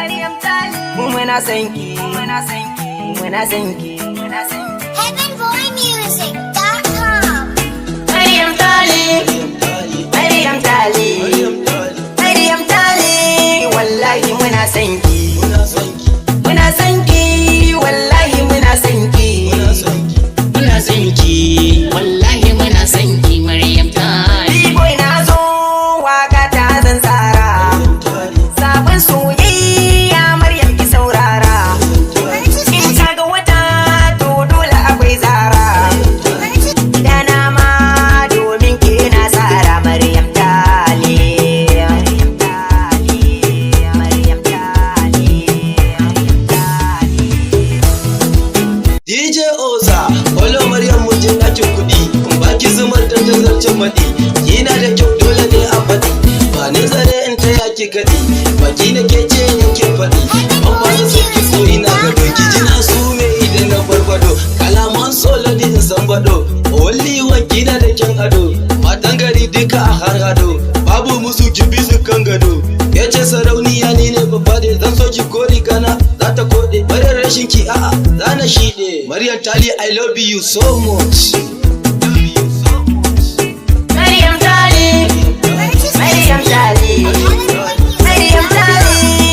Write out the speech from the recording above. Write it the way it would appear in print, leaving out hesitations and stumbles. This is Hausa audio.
Maryam Tali. Muna sanki, muna sanki, muna sanki. Heavenboymusic.com. Maryam Tali, Maryam Tali, Maryam Tali. Wallahi muna sanki, muna sanki, wallahi muna sanki, Muna sanki, wallahi muna sanki Maryam Tali. B-boy na zo waka ta zan tsara, sabon soyayya Maryam ki saurara. In ka ga wata to dole akwai zara, gidana ma domin ke na tsara. Maryam Tali, Maryam Tali, Maryam Tali, Maryam Tali. DJ Oza, Olo Maryam mutum ɗakin kuɗi, in baki zumar da tazarcin maɗi, kina da kyau dole ne a faɗi, ba ni tsare in ta yaki kaɗi, baki na ke ce yake faɗi, an fasa saki ko ina gado, ki jina su me idan na farfado, kalaman solo ni in san baɗo, walli wanki na da kyan ado, matan gari duka a har hado, babu musu ki bi su kan gado, ya ce sarauniya ni ne babba da zan so ki kori kana za ta koɗe, barin rashin ki a'a za na shiɗe. Maryam Tali, I love you so much. Maryam Tali, Maryam Tali, Maryam Tali.